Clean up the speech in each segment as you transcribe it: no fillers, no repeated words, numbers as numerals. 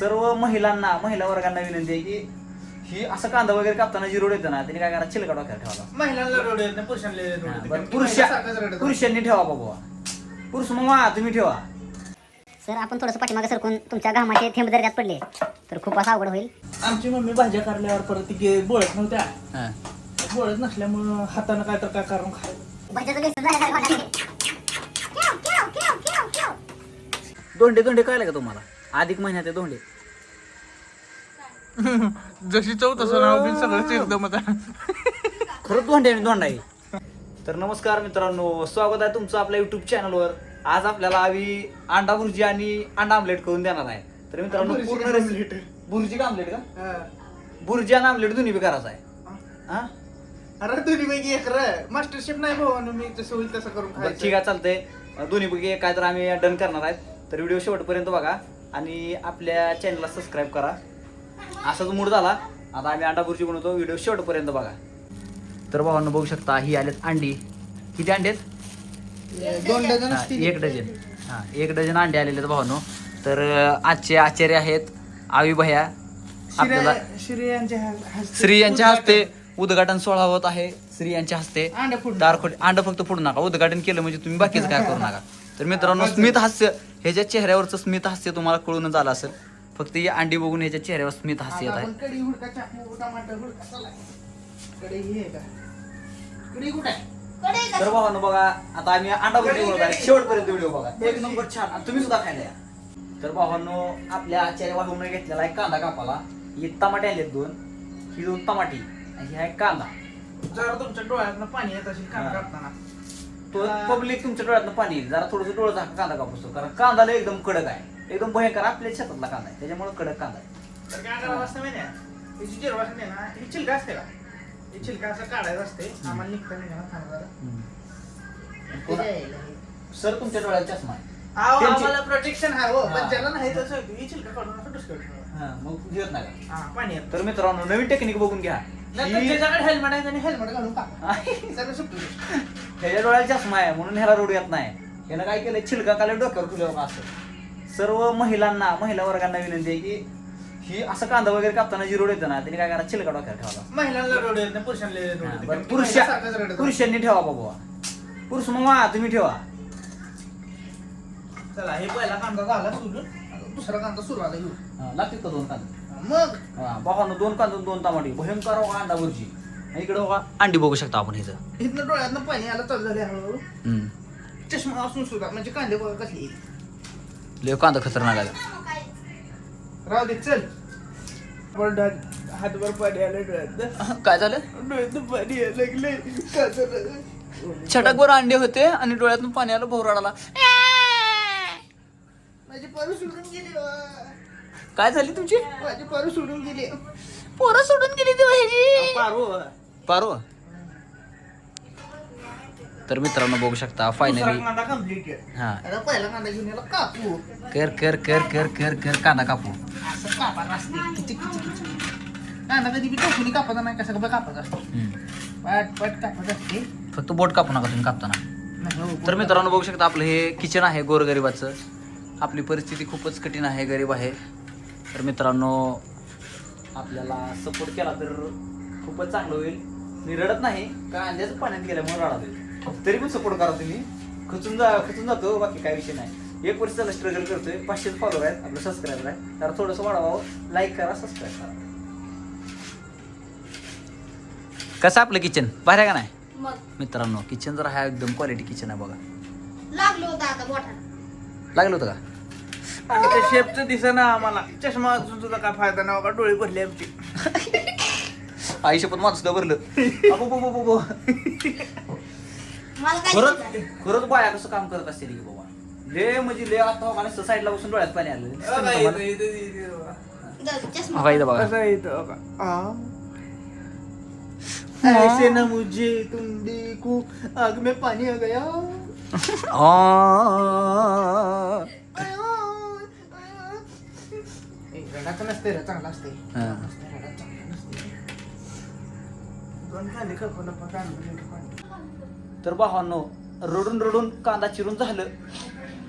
सर्व महिला वर्गांना विनंती आहे की ही असं कांदा वगैरे कापताना जी रोड येतं ना त्याने काय करा चिलका डोक्यात ठेवावा. महिलांना रोड येत नाही, पुरुषांना रोड येते. कारण की महिला सारखंच रडत पुरुषांनी ठेवा बाबा. पुरुष मग तुम्ही ठेवा. सर आपण थोडंसं पाठीमागे सरकून तुमच्या घामाचे थेंब जर त्यात पडले तर खूप असं अवघड होईल. आमची मम्मी भाज्या काढल्यावर परत ती बोळत नव्हत्या. बोळत नसल्यामुळं हातानं काय तर काय करून खाय. दोंडे कळले का तुम्हाला? अधिक महिन्यात आहे दोंडे. जशी चव तसं नाव बी सगळं एकदम खरंच दोंडा आहे. तर नमस्कार मित्रांनो, स्वागत आहे तुमचं आपल्या युट्यूब चॅनलवर. आज आपल्याला आम्ही अंडा भुर्जी आणि अंडा आमलेट करून देणार आहे. तर मित्रांनो पूर्ण रेसिपी भुर्जी का आमलेट का? भुर्जी आणि आमलेट दोन्ही बी करायचं आहे. अरे दोन्ही पैकी एक मास्टर शेफ नाही भाऊ, मी जसं होईल तसं करून बरं, ठीक आहे, चालतंय. दोन्ही पैकी काय तर आम्ही डन करणार आहेत. तर व्हिडिओ शेवटपर्यंत बघा आणि आपल्या चॅनलला सबस्क्राईब करा. असाच मूड झाला आता आम्ही अंडा भुर्जी बनवतो. व्हिडिओ शेवटपर्यंत बघा. तर भावांनो बघू शकता ही आलेत अंडी. किती अंडे आहेत? 2 डझन. 1 डझन. हां 1 डझन अंडे आलेले आहेत भावांनो. तर आजचे आचार्य आहेत आवी भैया. आपल्याला श्री यांच्या हस्ते उद्घाटन सोहळा होत आहे. श्री यांच्या हस्ते अंड फक्त फोडू नका, उद्घाटन केलं म्हणजे तुम्ही बाकीचं काय करू नका. तर मित्रांनो स्मित हास्य, ह्याच्या चेहऱ्यावरचं स्मित हास्य तुम्हाला कळूनच आलं असेल. फक्त ही अंडी बघून ह्याच्या चेहऱ्यावर स्मित हास्य येत आहे. तर भावांनो बघा आता आम्ही अंडा भुर्जी बनवत आहे. शेवटपर्यंत व्हिडिओ बघा, एक नंबर छान. आणि तुम्ही सुद्धा खायला या. तर भावांनो आपल्या आचार्य वाहून घेतलेला आहे कांदा कापाला. ही टमाटे आलेत 2, ही 2 टमाटी आणि ही आहे कांदा. जरा तुमच्या डोळ्यातनं पाणी येत असेल कांदा कापताना. तो पब्लिक तुमच्या डोळ्यातनं पाणी येईल. जरा थोडंसं डोळं झाका कांदा कापतो, कारण कांदाला एकदम कडक आहे, एकदम भयंकर. आपल्या शेतातला कांदा आहे त्याच्यामुळे कडक कांदा आहे. तर काय करावं असतं माहिती आहे? हिची जिरवा असते ना, ही चिलका असते का? ही चिलका असं काढायचं असते. आम्हाला निघता नाही ना थांबा जरा. सर तुमच्या डोळ्यात चष्मा आहे. आम्हाला प्रोटेक्शन आहे हो, पण ज्याला नाही तसं ही चिलका काढून असं डुसकं ठेवा. मग घेत नाही का? पाणी येतं. तर मित्रांनो नवीन टेक्निक बघून घ्या. नंतर ज्याच्याकडे हेल्मेट आहे त्याने हेल्मेट घालून टाका. सगळं सुटलं. ह्याच्या डोळ्यात चष्मा आहे म्हणून ह्याला रोड येत नाही. ह्यानं काय केलं, छिलका काले डोक्यावर ठेवलं बघा असं. सर्व महिला वर्गांना विनंती आहे की ही असं कांदा वगैरे कापताना जी रोड येतं ना त्याने काय करा चिलका डोक्यावर ठेवावा. महिलांना रोड येत नाही, पुरुषांना रोड येते. कारण की पुरुष महिला सारखंच रडत. पुरुषांनी ठेवा बाबा. पुरुष मग तुम्ही ठेवा. चला हे पहिला कांदा झाला सोडून, आता दुसरा कांदा सुरू आला घेऊन. लागतील का 2 कांदे? मग बघा 2 कांदे 2 टमाटे भयंकर बघा अंडा भुर्जी. इकडे बघा अंडी बघू शकता आपण हिचं. इथनं डोळ्यातनं पाणी आलं चालू झाले हळूहळू. चष्मा असून सुद्धा म्हणजे कांदे बघा कसले. लय कांदा खतरनाक आहे. राहू दे चल. हातभर पाणी आलं डोळ्यात. काय झालं? डोळ्यातनं पाणी यायला लागले. काय झालं? छटाकवर अंडे होते आणि डोळ्यातून पाणी आलं, भोवराडाला. माझी पारू सोडून गेली. काय झाली तुमची? माझी पारू सोडून गेली. पोरं सोडून गेली ती ह्याची. पारू. तर मित्रांनो बघू शकता फायनली कांदा कम्प्लीट आहे. हा आता पहिला कांदा घेऊन याला कापू. कर कांदा कापू. असं कापायला असते. किची. कांदा कधी बी टोकून कापायचा नाही, कसं कापायचं असतं. पट कापायचं असते. फक्त बोट कापू नका तुम्ही कापताना. तर मित्रांनो बघू शकता आपलं हे किचन आहे गोरगरिबाचं. आपली परिस्थिती खूपच कठीण आहे, गरीब आहे. तर मित्रांनो आपल्याला सपोर्ट केला तर खूपच चांगलं होईल. मी रडत नाही, कांद्याचं पाण्यात गेल्यामुळे रडालोय. तरी पण सपोर्ट करा तुम्ही. खचून जातो, बाकी काय विषय नाही. 1 वर्ष त्याला स्ट्रगल करतोय. 500 फॉलोअर आहेत, आपलं सबस्क्राईबर आहे. तर थोडंसं वाढवावं. लाईक करा, सबस्क्राईब करा. कसं आपलं किचन भारी का नाही मित्रांनो? किचन जर हा एकदम क्वालिटी किचन आहे बघा. लागलो होता आता बोटाला. लागलं होतं का? आणि त्या शेपचं दिसेना आम्हाला. चष्मा असून सुद्धा काय फायदा नाही बघा, डोळे भरले आमची. आयुष्य पण माझं सुद्धा भरलं. मला काय खरंच बाया कसं काम करत असते की बाबा. ले म्हणजे ले आता बघा साईडला बसून डोळ्यात पाणी आलं. चष्मा बघा कसं येतं बघा. ऐसे न मुझे तुम देखो आग में पानी आ गया. रडाचं नसते रे, चांगलं असते. तर भावांनो रडून कांदा चिरून झालं.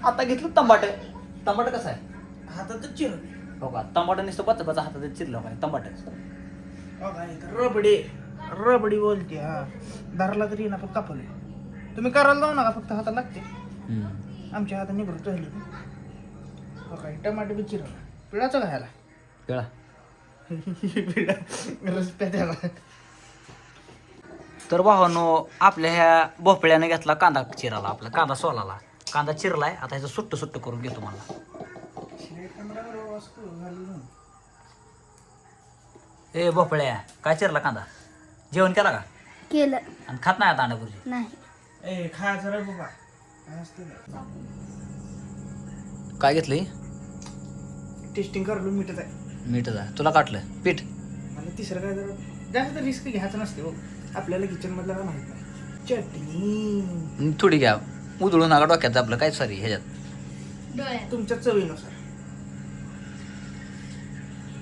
आता घेतलं टमाट कसं आहे? हातात चिर हो का टमाटर नुसतं बचा हातात चिरलं काय टमाटर रबडी बोलते हा धरला तरी ना पण कापले तुम्ही करायला जाऊ नका फक्त हातात लागते आमच्या हातात निघत राहिले काय टमाटे बी चिरवला पिळाचं खायला पिळा पिळा रस प्यायला तर भावानो आपल्या ह्या भोपळ्याने घेतला कांदा चिराला आपला कांदा सोलाला कांदा चिरलाय आता ह्याचं सुट्ट सुट्ट करून घेतो मला ए भोपळ्या काय चिरला कांदा जेवण केला का केलं आणि खात नाही आता अंडापुरची नाही ए खायचं रे बाबा काय घेतलंय टेस्टिंग करलो मीठच आहे मीठ आहे तुला काटलं पीठ आणि तिसरं काय जरा जास्त रिस्क घ्यायचं नसते हो आपल्याला किचन मधलं काय माहित नाही चटणी थोडी घ्या उधळू नका डोक्यात आपलं काय सॉरी ह्याच्यात तुमच्या चवीनुसार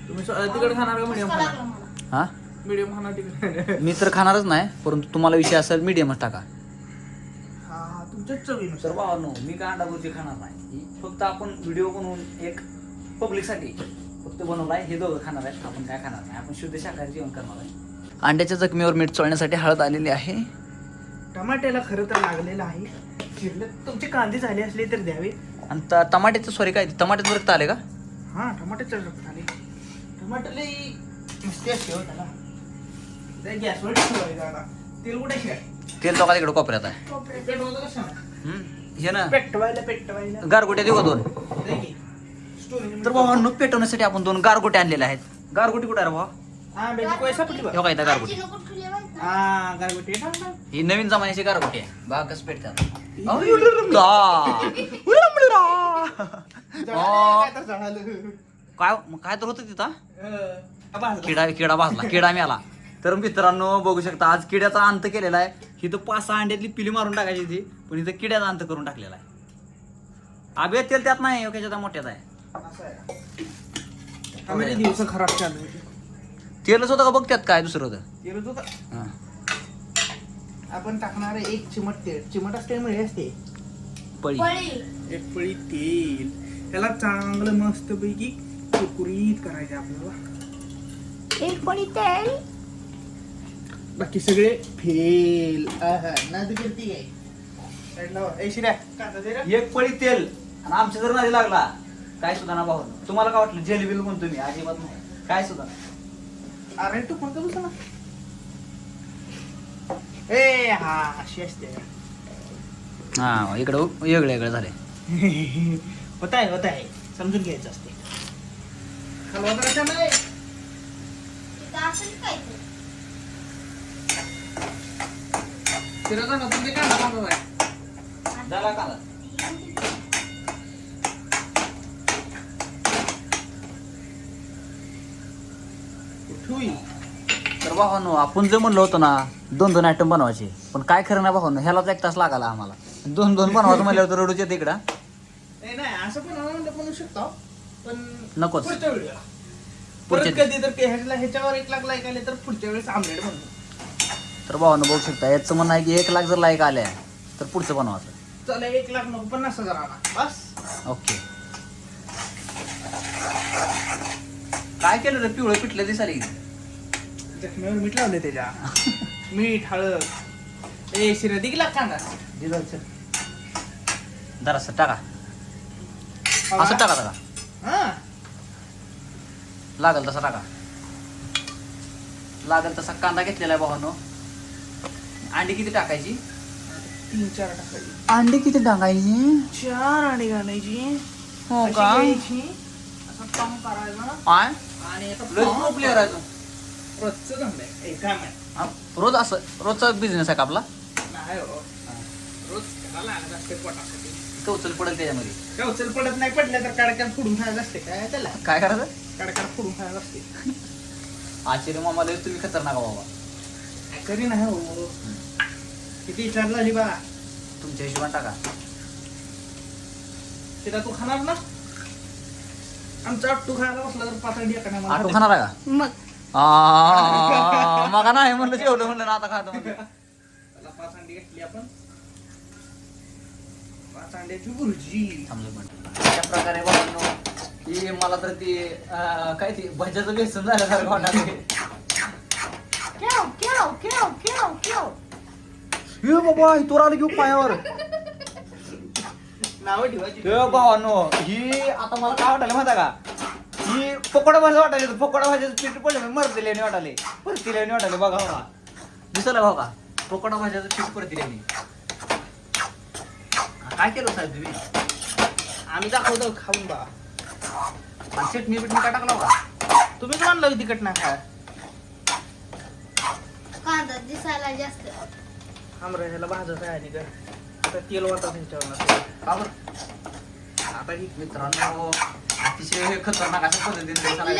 तुम्ही तिकडे खाणार का मिडियम खाणार हा मिडियम खाणार तिकडे मी तर खाणारच नाही परंतु तुम्हाला विषय असेल मीडियमच टाका हा तुमच्याच चवीनुसार तर भावानो मी काय अंडाभुर्जी खाणार नाही फक्त आपण व्हिडिओ बनवून एक पब्लिकसाठी फक्त बनवलाय हे दोघं खाणार आहेत आपण काय खाणार नाही आपण शुद्ध शाकाहारी जेवण करणार आहे अंड्याच्या जखमीवर मीठ चोळण्यासाठी हळद आलेली आहे टमाट्याला खरं तर लागलेलं आहे चिरले तुमचे कांदे झाले असले तर द्यावे आणि टमाट्याचं सॉरी काय टमाट्याचं रक्त आले का हा टमाट्याचं रक्त आले टमाट्याला मस्ती असते हो त्याला गॅसवर ठेवायचं आता तेल कुठे शिवाय तेल तो का तिकडे कोपऱ्यात आहे पेटवायचं कसं हे ना पेटवायला गारगोट्या देऊ का दोन स्टोरी तर भावांनो पेटवण्यासाठी आपण दोन गारगोटे आणलेले आहेत गारगोटी कुठे आहे रे भावा हा बेबी कोयसा पटली बा हे काय गारगोटी हा गारगोटी ही नवीन जमान्याची गारगोटी आहे बघा कसं पेटतात काय काय तर होतं तिथं किडा भाजला किडा मिळाला तर मित्रांनो बघू शकता आज किड्याचा अंत केलेला आहे ही तर 5-6 अंड्यातली पिली मारून टाकायची ती पण इथं किड्याचा अंत करून टाकलेला आहे आबे तेल त्यात नाही त्याच्यात मोठ्यात आहे दिवस खराब चालू होते तेलच होतं का बघ त्यात काय दुसरं होतं तेलच होतं हा. आपण टाकणार एक चिमट तेल चिमट असते मिळे असते पळी एक पळी तेल त्याला चांगलं मस्त पैकी कुरकुरीत करायचे आपल्याला एक पडी तेल बाकी सगळे फेल नाद करती काय साईडला वा. ए शिऱ्या कांदा दे रे. एक पळी तेल आणि आमच्या जर नाही लागला काय सुद्धा ना भाऊ तुम्हाला काय वाटलं जेल बिल म्हणतो मी अजिबात नाही काय सुद्धा अरे तू कोणता बसला ना ए हा अशी असते हा इकडं वेगळे झाले होत आहे समजून घ्यायचं असते हलवा नाही शिरा ना तुमचे काय आहे झाला कांदा ठुई तर भावानो आपण जे म्हणलं होतं ना 2-2 आयटम बनवायचे पण काय खरं नाही भावानो ह्यालाच 1 तास लागाला आम्हाला 2-2 बनवायचं म्हणल्यावर तर रडूच येते इकडं नाही असं पण बनवू शकतो पण नकोच. पुढच्या वेळेला पुढच्या परत कधी तर ह्याच्यावर 1 लाख लाईक आले तर पुढच्या वेळेस आमलेट बनवतो तर भावानो बघू शकता याचं म्हणणं आहे की 1 लाख जर लाईक आल्या तर पुढचं बनवायचं चला 1 लाख नको 50,000 आणा बस ओके काय केलं रे पिवळं पिठलं दिसायला की जखमेवर मीठ लावले त्याच्या मीठ हळद ए शिरा दिगला कांदा जरासं टाका असं टाका हा लागल तसा टाका लागल तसा कांदा घेतलेला आहे भावानो अंडी किती टाकायची 3-4 टाकायची अंडी किती टाकायची 4 अंडी घालायची हो अशी का घ्यायची, असं काम करायचं काय आणि आता लय pro player आहे तू. रोजचं धंदा आहे. ए, काय माहित? हा, रोज असं रोजचा बिझनेस आहे का आपला नाही हो. रोज त्याला लागत असते पोटासाठी. कौचल पडेल त्याच्यामध्ये काय उचल पडत नाही पडलं तर कडक्यात फोडून खायचं असते काय त्याला काय करायचं कडक्यात फोडून खायचं असते आश्चर्य मामाला तुम्ही खतरनाक आहे बाबा तरी नाही हो किती विचार झाली बा तुमच्या हिशोबाने टाका तिला तू खाणार ना आमचा अट्टू खायला बसला तर पातळी एका आठवण खाणार आहे का मग मग नाही म्हणलं जेवलं म्हणलं ना आता खातो म्हणलं त्याला 5 अंडी घेतली आपण 5 अंड्याची भुर्जी समजून म्हणतो अशा प्रकारे भावांनो हे मला तर ती काय ते भज्याचं बेसन झाल्यासारखं वाटलं. हे बाबा इथवर आलं घेऊ पायावर. नाव ठेवायची. हे भावानो ही आता मला काय वाटायला माहिती का, ही पकोडा भाजी वाटायली. पकोडा भाजीचं पीठ पडले मरदिल्याने वाटाले, परतिल्याने वाटाले. बघा बघा दिसलं भाऊ का, पकोडा भाज्याचं पीठ परतिल्याने. काय केलं साहेब तुम्ही? आम्ही दाखवतो खाऊन बा. चटणी बिटणी काय टाकला का? तुम्हीच म्हणलं तिकट ना खा. कांदा दिसायला जास्त. आमरा ह्याला भाजत आहे आणि का आता तेल वाटत ह्याच्यावर. का बरं? आता ही मित्रांनो अतिशय हे खतरनाक अशा पद्धतीने पिठलं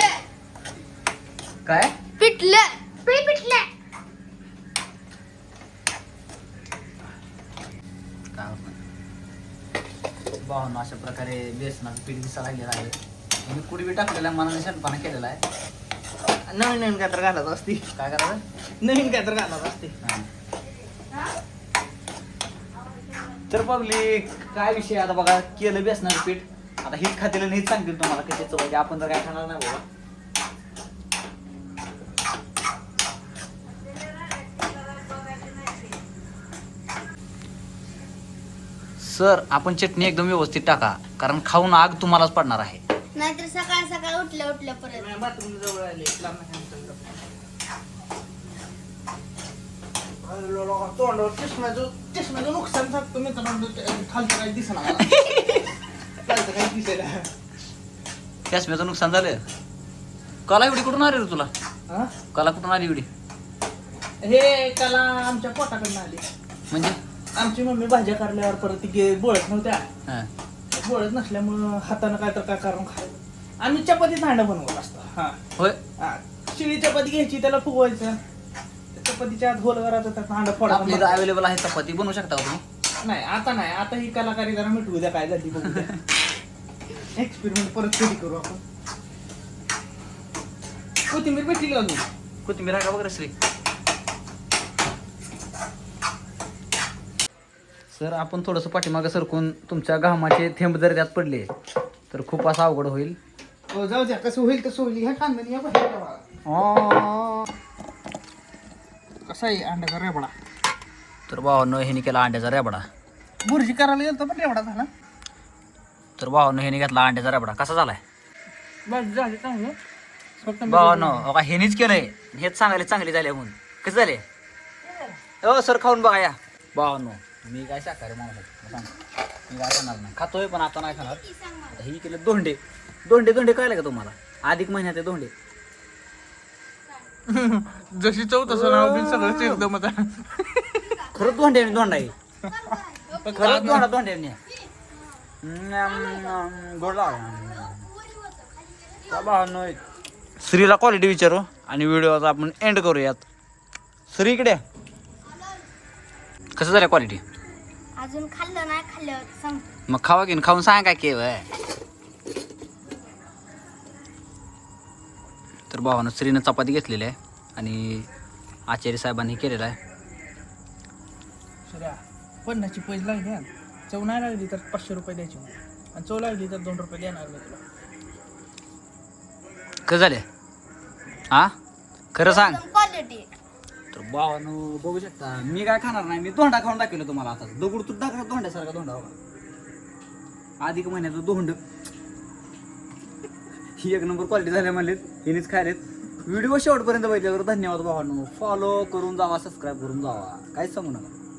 काय पिठलं पिठलं. काय होत नाही भावांनो, अशा प्रकारे बेसनाचं पीठ दिसायला लागलेलं आहे. मी कुडी बी टाकलेला मनाने शहाणपणा केलेला आहे. नवीन नवीन काय तर घालत असते. काय करायचं? नवीन काय तर घालत असते. तर पब्लिक काय विषय आता बघा, केलं बेसनाचं पीठ. आता हेच खातील आणि हेच सांगतील तुम्हाला कशी चव. आपण तर काय खाणार नाही बाबा. सर आपण चटणी एकदम व्यवस्थित टाका, कारण खाऊन आग तुम्हालाच पडणार आहे. नाहीतर सकाळ सकाळ उठल्या परत. बाथरूम जवळ आले. तोंडावर चष्म्याचं नुकसान सांगतो मित्रांनो. खालचं काही दिसणार खालचं काही दिसेल. चष्म्याचं नुकसान झालं. कला एवढी कुठून आली रे तुला? हा? कला कुठून आली एवढी? हे त्याला आमच्या पोटाकडनं आले. म्हणजे आमची मम्मी भाज्या काढल्यावर परत ती बोळत नव्हत्या. हा. बोळत नसल्यामुळं हातानं काय तर काय करून खायला. आम्ही चपातीत हांडा बनवत असतो. हा होय. हा. शिळी चपाती घ्यायची, त्याला फुगवायचं. त्या चपातीच्या आत होल करायचं, त्यात हांडा आपली फोडायचा. इथं अवेलेबल आहे चपाती, बनवू शकता का तुम्ही? नाही आता ही कलाकारी जरा मिटवू द्या, काय झाली बघू द्या. एक्सपेरिमेंट परत कधी करू आपण. कोथिंबीर भेटली का अजून? कोथिंबीर आहे का बघ श्री. सर आपण थोडंसं पाठीमागं सरकून तुमच्या घामाचे थेंब जर त्यात पडले तर खूप असं अवघड होईल. हो जाऊ द्या, कसं होईल तसं होईल. ह्या कांद्याने या भाज्या बघा. कसा आहे अंड्याचा रेबडा. तर भावानं ह्याने केला अंड्याचा रेबडा. बुर्जी करायला गेलो पण रेबडा झाला. तर भावानं ह्याने घेतला अंड्याचा रेबडा. कसा झालाय बस झाले चांगलं. फक्त भावानं? का ह्यानेच केलंय, हेच सांगायला चांगले झाले म्हणून. कसे झाले हो सर? खाऊन बघा या. भावानं मी काय शाकाहारी माणूस आहे, सांग. मी काय खाणार नाही, खातोय पण आता नाही खाणार. ही केलं दोंडे. दोंडे दोंडे कळले का तुम्हाला? अधिक महिन्यात आहे दोंडे. जशी चव तसं नाव बी सगळंच एकदम आता. खरंच दोंड्याने दोंडा आहे. खरंच दोंडा दोंड्याने गोड लागला. श्रीला क्वालिटी विचारू आणि व्हिडिओ आपण एंड करूयात. श्री इकडे कसं झालं क्वालिटी? अजून खाल्लं नाही, खाल्ल्यावर सांग. मग खावा की खाऊन सांग काय केव. तर भावानं श्रीनं चपाती घेतलेली आहे आणि आचार्य साहेबांनी केलेला आहे. सगळ्या 50ची पैसे लागली ना. चव नाही लागली तर 500 रुपये द्यायची मला. आणि चव लागली तर 2 रुपये देणार मी तुला. कसं झाले हा खरं सांग. क्वालिटी. तर भावानं बघू शकता मी काय खाणार नाही. मी धोंडा खाऊन दाखवलं तुम्हाला. आता दगड तू दाखवला धोंड्यासारखा धोंडा बघा. अधिक महिन्याचं धोंड ही एक नंबर क्वालिटी झाल्या म्हणलेत. हिनेच खायलेत. व्हिडिओ शेवटपर्यंत बघितल्यावर धन्यवाद भावांनो. फॉलो करून जावा, सबस्क्राईब करून जावा, काहीच सांगू नका.